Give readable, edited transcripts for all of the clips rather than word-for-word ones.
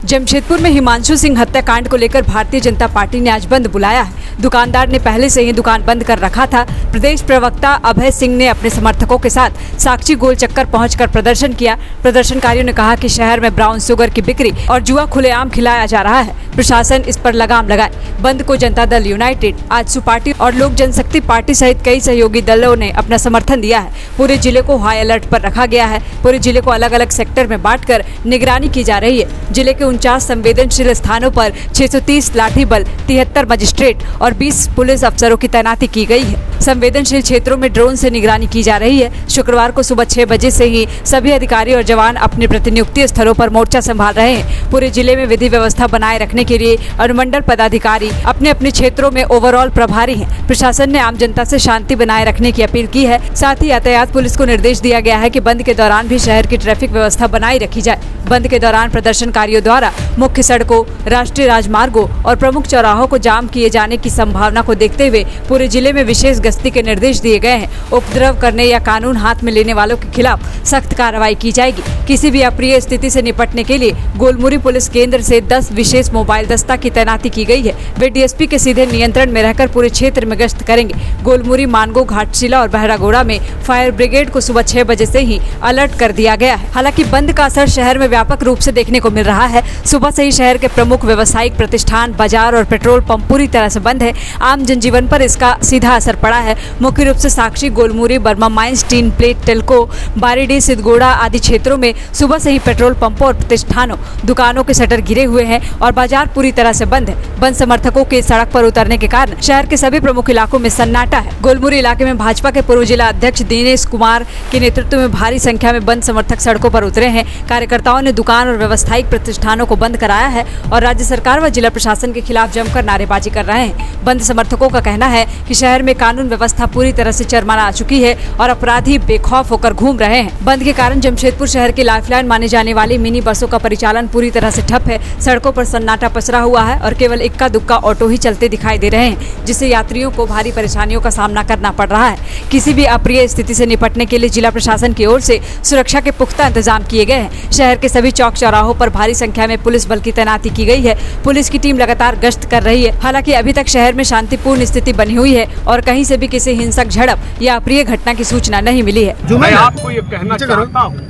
जमशेदपुर में हिमांशु सिंह हत्याकांड को लेकर भारतीय जनता पार्टी ने आज बंद बुलाया है। दुकानदार ने पहले से ही दुकान बंद कर रखा था। प्रदेश प्रवक्ता अभय सिंह ने अपने समर्थकों के साथ साक्षी गोल चक्कर पहुंचकर प्रदर्शन किया। प्रदर्शनकारियों ने कहा कि शहर में ब्राउन शुगर की बिक्री और जुआ खुलेआम खिलाया जा रहा है, प्रशासन इस पर लगाम लगाए। बंद को जनता दल यूनाइटेड, आजसू पार्टी और लोक जनशक्ति पार्टी सहित कई सहयोगी दलों ने अपना समर्थन दिया है। पूरे जिले को हाई अलर्ट पर रखा गया है। पूरे जिले को अलग अलग सेक्टर में बांटकर निगरानी की जा रही है। जिले के 49 संवेदनशील स्थानों पर 630 लाठी बल, 73 मजिस्ट्रेट और 20 पुलिस अफसरों की तैनाती की गई है। संवेदनशील क्षेत्रों में ड्रोन से निगरानी की जा रही है। शुक्रवार को सुबह 6 बजे से ही सभी अधिकारी और जवान अपने प्रतिनियुक्ति स्थलों पर मोर्चा संभाल रहे हैं। पूरे जिले में विधि व्यवस्था बनाए रखने के लिए अनुमंडल पदाधिकारी अपने अपने क्षेत्रों में ओवरऑल प्रभारी हैं। प्रशासन ने आम जनता से शांति बनाए रखने की अपील की है। साथ ही यातायात पुलिस को निर्देश दिया गया है कि बंद के दौरान भी शहर की ट्रैफिक व्यवस्था बनाई रखी जाए। बंद के दौरान प्रदर्शनकारियों द्वारा मुख्य सड़कों, राष्ट्रीय राजमार्गों और प्रमुख चौराहों को जाम किए जाने की संभावना को देखते हुए पूरे जिले में विशेष गश्ती के निर्देश दिए गए हैं। उपद्रव करने या कानून हाथ में लेने वालों के खिलाफ सख्त कार्रवाई की जाएगी। किसी भी अप्रिय स्थिति से निपटने के लिए गोलमुरी पुलिस केंद्र से 10 विशेष मोबाइल दस्ता की तैनाती की गई है। वे डीएसपी के सीधे नियंत्रण में रहकर पूरे क्षेत्र में गश्त करेंगे। गोलमुरी, मानगो, घाटशिला और बहरागोड़ा में फायर ब्रिगेड को सुबह 6 बजे से ही अलर्ट कर दिया गया है। हालांकि बंद का असर शहर में व्यापक रूप से देखने को मिल रहा है। सुबह से ही शहर के प्रमुख व्यावसायिक प्रतिष्ठान, बाजार और पेट्रोल पंप पूरी तरह से बंद है। आम जनजीवन पर इसका सीधा असर पड़ा है। मुख्य रूप से Sakchi, Golmuri, Burma Mines, Tin Plate, Telco, Baridih, Sidhgora आदि क्षेत्रों में सुबह से ही पेट्रोल पंपों और प्रतिष्ठानों, दुकानों के शटर गिरे हुए हैं और बाजार पूरी तरह से बंद है। बंद समर्थकों के सड़क पर उतरने के कारण शहर के सभी प्रमुख इलाकों में सन्नाटा है। गोलमुरी इलाके में भाजपा के पूर्व जिला अध्यक्ष दिनेश कुमार के नेतृत्व में भारी संख्या में बंद समर्थक सड़कों पर उतरे हैं। कार्यकर्ताओं ने दुकान और व्यावसायिक प्रतिष्ठानों को बंद कराया है और राज्य सरकार व जिला प्रशासन के खिलाफ जमकर नारेबाजी कर रहे हैं। बंद समर्थकों का कहना है कि शहर में कानून व्यवस्था पूरी तरह से चरमरा आ चुकी है और अपराधी बेखौफ होकर घूम रहे हैं। बंद के कारण जमशेदपुर शहर की लाइफलाइन माने जाने वाली मिनी बसों का परिचालन पूरी तरह से ठप है। सड़कों पर सन्नाटा पसरा हुआ है और केवल इक्का दुक्का ऑटो ही चलते दिखाई दे रहे हैं, जिससे यात्रियों को भारी परेशानियों का सामना करना पड़ रहा है। किसी भी अप्रिय स्थिति से निपटने के लिए जिला प्रशासन की ओर से सुरक्षा के पुख्ता इंतजाम किए गए हैं। शहर के सभी चौक चौराहों पर भारी संख्या में पुलिस बल की तैनाती की गई है। पुलिस की टीम लगातार गश्त कर रही है। हालांकि अभी तक शहर में शांतिपूर्ण स्थिति बनी हुई है और कहीं से भी किसी हिंसक झड़प या अप्रिय घटना की सूचना नहीं मिली है। मैं आपको ये कहना चाहता हूँ,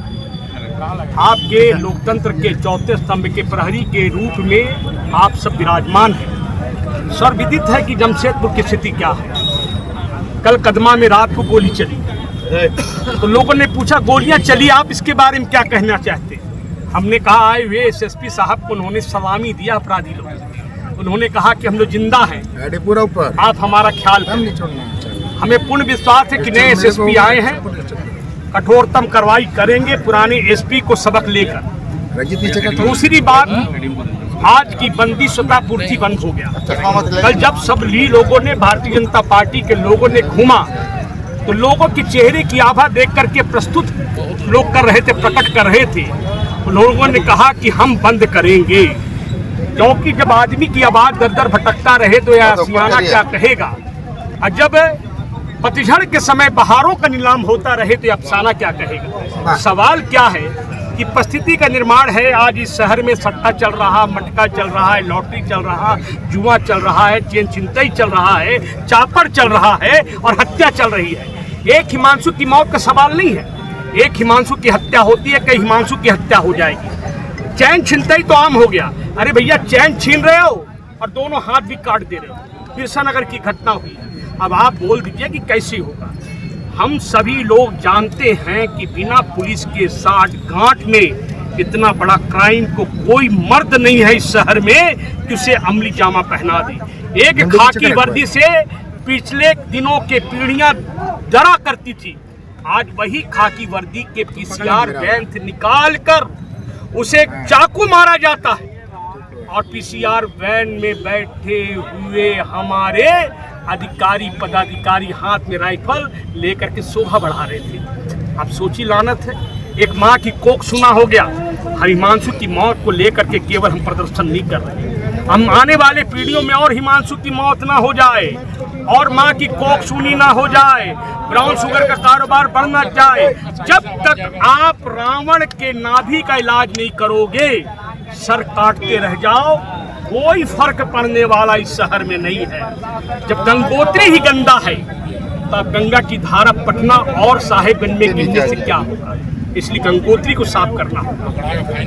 आपके लोकतंत्र के चौथे स्तंभ के प्रहरी के रूप में आप सब विराजमान हैं। सर्वविदित है कि जमशेदपुर की स्थिति क्या है। कल कदमा में रात को गोली चली तो लोगों ने पूछा गोलियां चली, आप इसके बारे में क्या कहना चाहते हैं? हमने कहा आए हुए एसएसपी साहब को उन्होंने सलामी दिया। अपराधी लोग उन्होंने कहा कि हम लोग जिंदा हैं, पूरा ऊपर आप हमारा ख्याल करें। हमें पूर्ण विश्वास है कि नए एसएसपी आए हैं, कठोरतम कार्रवाई करेंगे पुराने एसपी को सबक लेकर। दूसरी बात, आज की बंदी स्वतः पूर्ति बंद हो गया। कल जब सब लोगों ने, भारतीय जनता पार्टी के लोगों ने घूमा तो लोगों के चेहरे की आभा देख करके प्रस्तुत लोग कर रहे थे, प्रकट कर रहे थे। लोगों ने कहा कि हम बंद करेंगे, क्योंकि जब आदमी की आवाज दर दर भटकता रहे तो यह सियाना क्या कहेगा, और जब पतझड़ के समय बहारों का नीलाम होता रहे तो अफसाना क्या कहेगा। सवाल क्या है कि परिस्थिति का निर्माण है। आज इस शहर में सट्टा चल रहा, मटका चल रहा है, लॉटरी चल रहा, जुआ चल रहा है, चेन चिंतई चल रहा है, चापर चल रहा है और हत्या चल रही है। एक हिमांशु की मौत का सवाल नहीं है। एक हिमांशु की हत्या होती है, कई हिमांशु की हत्या हो जाएगी। चैन छिनतई तो आम हो गया। अरे भैया, चैन छीन रहे हो और दोनों हाथ भी काट दे रहे हो। कृष्णनगर की घटना हुई, अब आप बोल दीजिए कि कैसे होगा। हम सभी लोग जानते हैं कि बिना पुलिस के साथ गांठ में इतना बड़ा क्राइम को कोई मर्द नहीं है इस शहर में कि उसे अमली जामा पहना दे। एक खाकी वर्दी से पिछले दिनों के पीढ़ियां डरा करती थी। आज वही खाकी वर्दी के पीसीआर वैन निकाल कर उसे चाकू मारा जाता है और पीसीआर वैन में बैठे हुए हमारे अधिकारी पदाधिकारी हाथ में राइफल लेकर के शोभा बढ़ा रहे थे। अब सोची लानत है, एक माँ की कोख सुना हो गया। हिमांशु की मौत को लेकर के केवल हम प्रदर्शन नहीं कर रहे, हम आने वाले पीढ़ियों में और हिमांशु की मौत ना हो जाए और माँ की कोख सुनी ना हो जाए, ब्राउन शुगर का कारोबार बढ़ना जाए। जब तक आप रावण के नाभि का इलाज नहीं करोगे सर काटते रह जाओ, कोई फर्क पड़ने वाला इस शहर में नहीं है। जब गंगोत्री ही गंदा है तब गंगा की धारा पटना और साहेबगंज में गिरने से क्या होगा? इसलिए गंगोत्री को साफ करना होगा।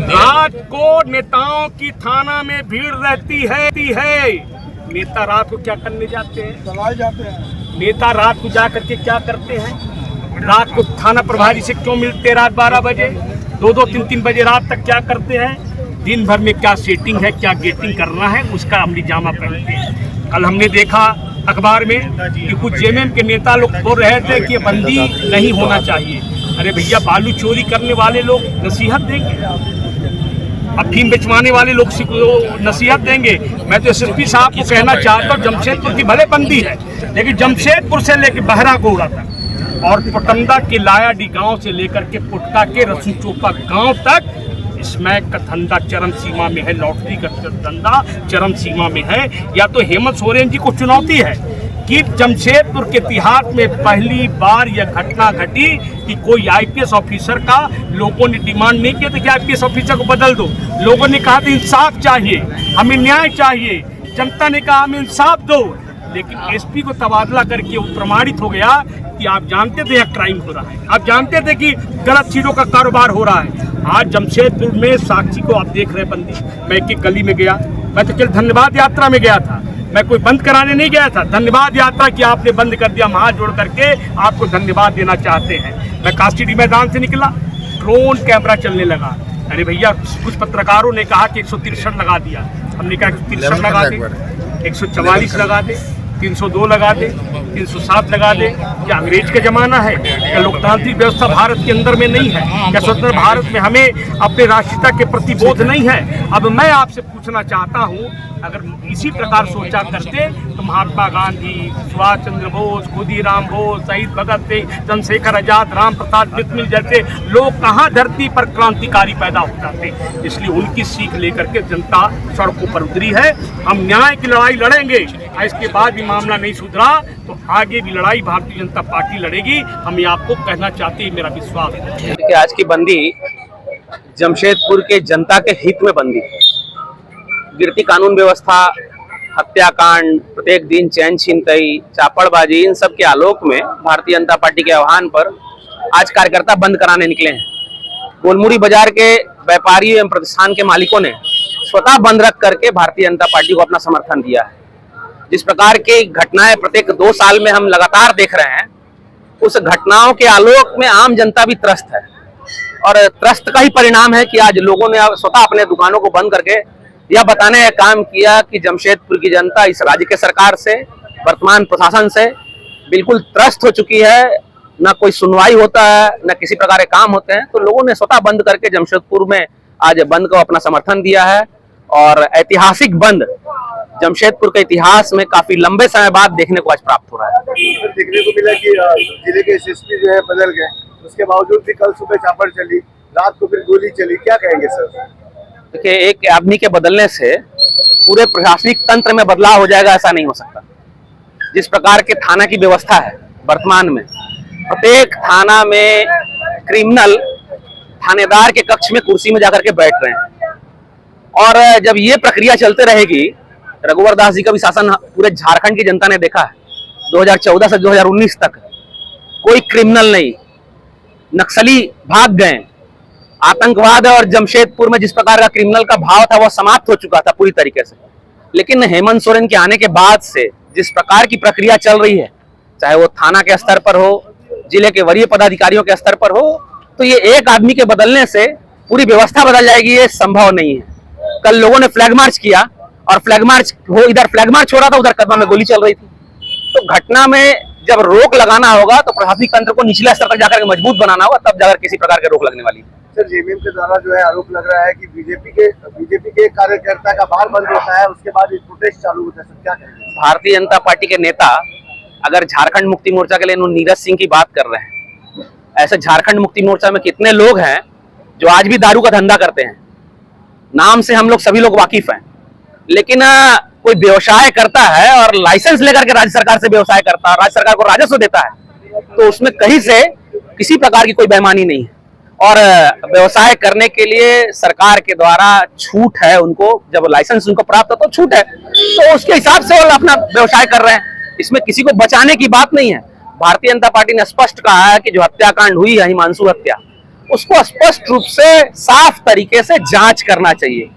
रात को नेताओं की थाना में भीड़ रहती है। नेता रात को क्या करने जाते हैं? नेता रात को जा करके क्या करते हैं? रात को थाना प्रभारी से क्यों मिलते? रात 12 बजे 2-2, 3-3 बजे रात तक क्या करते हैं? दिन भर में क्या सेटिंग है, क्या गेटिंग करना है, उसका अमली जामा पहनते हैं। कल हमने देखा अखबार में कि कुछ जेएमएम के नेता लोग बोल रहे थे कि बंदी नहीं होना चाहिए। अरे भैया, बालू चोरी करने वाले लोग नसीहत देंगे, अफीम बेचवाने वाले लोग नसीहत देंगे। मैं तो एसएसपी साहब को कहना चाहता हूँ, जमशेदपुर की भले बंदी है, लेकिन जमशेदपुर से लेकर बहरागोड़ा तक और पोटंदा के लायाडी गांव से लेकर के पुटका के रसूचोपा गांव तक स्मैक का धंधा चरम सीमा में है, लॉटरी का धंधा चरम सीमा में है। या तो हेमंत सोरेन जी को चुनौती है कि जमशेदपुर के इतिहास में पहली बार यह घटना घटी कि कोई आईपीएस ऑफिसर का लोगों ने डिमांड नहीं किया था कि आईपीएस ऑफिसर को बदल दो। लोगों ने कहा था इंसाफ चाहिए, हमें न्याय चाहिए। जनता ने कहा हमें इंसाफ दो, लेकिन एसपी को तबादला करके वो प्रमाणित हो गया कि आप जानते थे यह क्राइम हो रहा है, आप जानते थे कि गलत चीजों का कारोबार हो रहा है। आज जमशेदपुर में साक्षी को आप देख रहे बंदी। मैं एक गली में गया, मैं तो कल धन्यवाद यात्रा में गया था, मैं कोई बंद कराने नहीं गया था। धन्यवाद यात्रा की आपने बंद कर दिया, हम हाथ जोड़ करके आपको धन्यवाद देना चाहते हैं। मैं कास्टिडी मैदान से निकला, ड्रोन कैमरा चलने लगा। अरे भैया, कुछ पत्रकारों ने कहा कि 163 लगा दिया, हमने कहा 163 लगा दे, 144 लगा दे, 302 लगा दे, 307 लगा दे। क्या अंग्रेज का जमाना है? क्या लोकतांत्रिक व्यवस्था भारत के अंदर में नहीं है? क्या स्वतंत्र भारत में हमें अपने राष्ट्रीयता के प्रति बोध नहीं है? अब मैं आपसे पूछना चाहता हूँ, अगर इसी प्रकार सोचा करते तो महात्मा गांधी, सुभाष चंद्र बोस, खुदीराम बोस, शहीद भगत सिंह, चंद्रशेखर आजाद, राम प्रसाद बिस्मिल जैसे लोग कहाँ धरती पर क्रांतिकारी पैदा हो जाते। इसलिए उनकी सीख लेकर के जनता सड़कों पर उतरी है। हम न्याय की लड़ाई लड़ेंगे, इसके बाद भी मामला नहीं सुधरा तो आगे भी लड़ाई भारतीय जनता पार्टी लड़ेगी। हम ये आपको कहना चाहते हैं, मेरा विश्वास है। देखिए, आज की बंदी जमशेदपुर के जनता के हित में बंदी है। गिरती कानून व्यवस्था, हत्याकांड, प्रत्येक दिन चैन छीनतई, चापड़बाजी, इन सब के आलोक में भारतीय जनता पार्टी के आह्वान पर आज कार्यकर्ता बंद कराने निकले हैं। गोलमुड़ी बाजार के व्यापारी एवं प्रतिष्ठान के मालिकों ने स्वतः बंद रख करके भारतीय जनता पार्टी को अपना समर्थन दिया है। जिस प्रकार की घटनाएं प्रत्येक 2 साल में हम लगातार देख रहे हैं, उस घटनाओं के आलोक में आम जनता भी त्रस्त है, और त्रस्त का ही परिणाम है कि आज लोगों ने स्वतः अपने दुकानों को बंद करके यह बताने का काम किया कि जमशेदपुर की जनता इस राज्य के सरकार से, वर्तमान प्रशासन से बिल्कुल त्रस्त हो चुकी है। न कोई सुनवाई होता है, न किसी प्रकार के काम होते हैं। तो लोगों ने स्वतः बंद करके जमशेदपुर में आज बंद को अपना समर्थन दिया है, और ऐतिहासिक बंद जमशेदपुर के इतिहास में काफी लंबे समय बाद देखने को आज प्राप्त हो रहा है। देखने को मिला कि जिले के एसएसपी जो है बदल गए, उसके बावजूद भी कल सुबह चापड़ चली, रात को फिर गोली चली, क्या कहेंगे सर? देखिए, एक आदमी के बदलने से पूरे प्रशासनिक तंत्र में बदलाव हो जाएगा, ऐसा नहीं हो सकता। जिस प्रकार के थाना की व्यवस्था है वर्तमान में, प्रत्येक थाना में क्रिमिनल थानेदार के कक्ष में कुर्सी में जाकर के बैठ रहे हैं, और जब ये प्रक्रिया चलते रहेगी, रघुवर दास जी का भी शासन पूरे झारखंड की जनता ने देखा है। 2014 से 2019 तक कोई क्रिमिनल नहीं, नक्सली भाग गए, आतंकवाद और जमशेदपुर में जिस प्रकार का क्रिमिनल का भाव था वह समाप्त हो चुका था पूरी तरीके से। लेकिन हेमंत सोरेन के आने के बाद से जिस प्रकार की प्रक्रिया चल रही है, चाहे वो थाना के स्तर पर हो, जिले के वरीय पदाधिकारियों के स्तर पर हो, तो ये एक आदमी के बदलने से पूरी व्यवस्था बदल जाएगी, ये संभव नहीं है। कल लोगों ने फ्लैग मार्च किया, और फ्लैग मार्च हो, इधर फ्लैग मार्च हो रहा था, उधर कदमा में गोली चल रही थी। तो घटना में जब रोक लगाना होगा तो प्रशासनिक तंत्र को निचले स्तर तक जाकर मजबूत बनाना होगा, तब जाकर किसी प्रकार के रोक लगने वाली है। सर, जेएमएम के द्वारा जो है आरोप लग रहा है कि बीजेपी के कार्यकर्ता का बार बंद होता है, उसके बाद प्रोटेस्ट चालू होता है, सर क्या कहेंगे? भारतीय जनता पार्टी के नेता अगर झारखंड मुक्ति मोर्चा के लिए नीरज सिंह की बात कर रहे हैं, ऐसे झारखंड मुक्ति मोर्चा में कितने लोग हैं जो आज भी दारू का धंधा करते हैं। नाम से हम लोग सभी लोग वाकिफ हैं, लेकिन कोई व्यवसाय करता है और लाइसेंस लेकर के राज्य सरकार से व्यवसाय करता है, राज्य सरकार को राजस्व देता है, तो उसमें कहीं से किसी प्रकार की कोई बेईमानी नहीं है। और व्यवसाय करने के लिए सरकार के द्वारा छूट है उनको, जब लाइसेंस उनको प्राप्त है तो छूट है, तो उसके हिसाब से वो अपना व्यवसाय कर रहे हैं। इसमें किसी को बचाने की बात नहीं है। भारतीय जनता पार्टी ने स्पष्ट कहा है कि जो हत्याकांड हुई है हिमांशु हत्या, उसको स्पष्ट रूप से साफ तरीके से जांच करना चाहिए।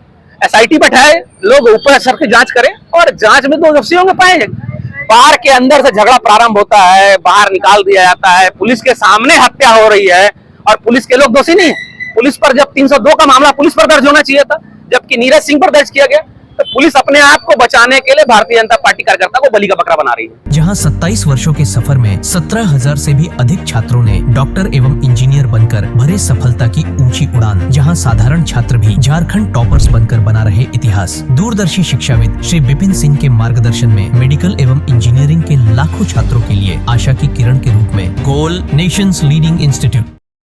एसआईटी बैठाए, लोग ऊपर सर के जांच करें और जांच में तो दोषी होंगे पाए जाएंगे। बाहर के अंदर से झगड़ा प्रारंभ होता है, बाहर निकाल दिया जाता है, पुलिस के सामने हत्या हो रही है और पुलिस के लोग दोषी नहीं है। पुलिस पर जब 302 का मामला पुलिस पर दर्ज होना चाहिए था, जबकि नीरज सिंह पर दर्ज किया गया, तो पुलिस अपने आप को बचाने के लिए भारतीय जनता पार्टी कार्यकर्ता को बलि का बकरा बना रही है। जहां 27 वर्षों के सफर में 17,000 से भी अधिक छात्रों ने डॉक्टर एवं इंजीनियर बनकर भरे सफलता की ऊंची उड़ान, जहां साधारण छात्र भी झारखंड टॉपर्स बनकर बना रहे इतिहास। दूरदर्शी शिक्षाविद श्री विपिन सिंह के मार्गदर्शन में मेडिकल एवं इंजीनियरिंग के लाखों छात्रों के लिए आशा की किरण के रूप में Goal nation's leading institute.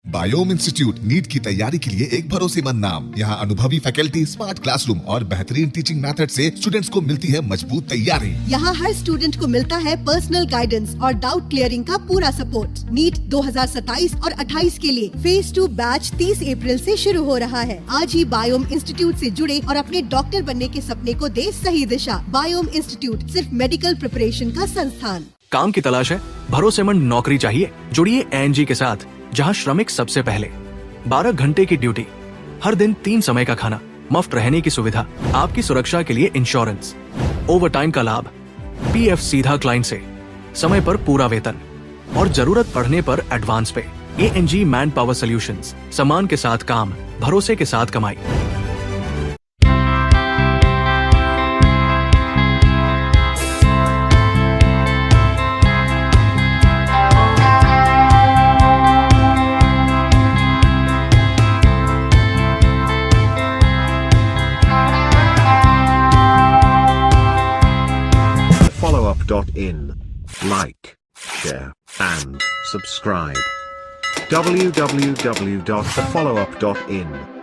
Biome institute NEET की तैयारी के लिए एक भरोसेमंद नाम। यहाँ अनुभवी फैकल्टी, स्मार्ट क्लासरूम और बेहतरीन टीचिंग मेथड से स्टूडेंट्स को मिलती है मजबूत तैयारी। यहाँ हर स्टूडेंट को मिलता है पर्सनल गाइडेंस और डाउट क्लियरिंग का पूरा सपोर्ट। नीट 2027 और 28 के लिए फेज 2 बैच 30 अप्रैल से शुरू हो रहा है। आज ही बायोम इंस्टीट्यूट से जुड़े और अपने डॉक्टर बनने के सपने को दे सही दिशा। बायोम इंस्टीट्यूट सिर्फ मेडिकल प्रिपरेशन का संस्थान। काम की तलाश है, भरोसेमंद नौकरी चाहिए, जुड़िए एएनजी के साथ, जहां श्रमिक सबसे पहले। 12 घंटे की ड्यूटी, हर दिन 3 समय का खाना, मुफ्त रहने की सुविधा, आपकी सुरक्षा के लिए इंश्योरेंस, ओवर टाइम का लाभ, पीएफ सीधा क्लाइंट से, समय पर पूरा वेतन और जरूरत पड़ने पर एडवांस पे। एएनजी मैन पावर सॉल्यूशंस, सम्मान के साथ काम, भरोसे के साथ कमाई। followup.in. Like, share, and subscribe. www.thefollowup.in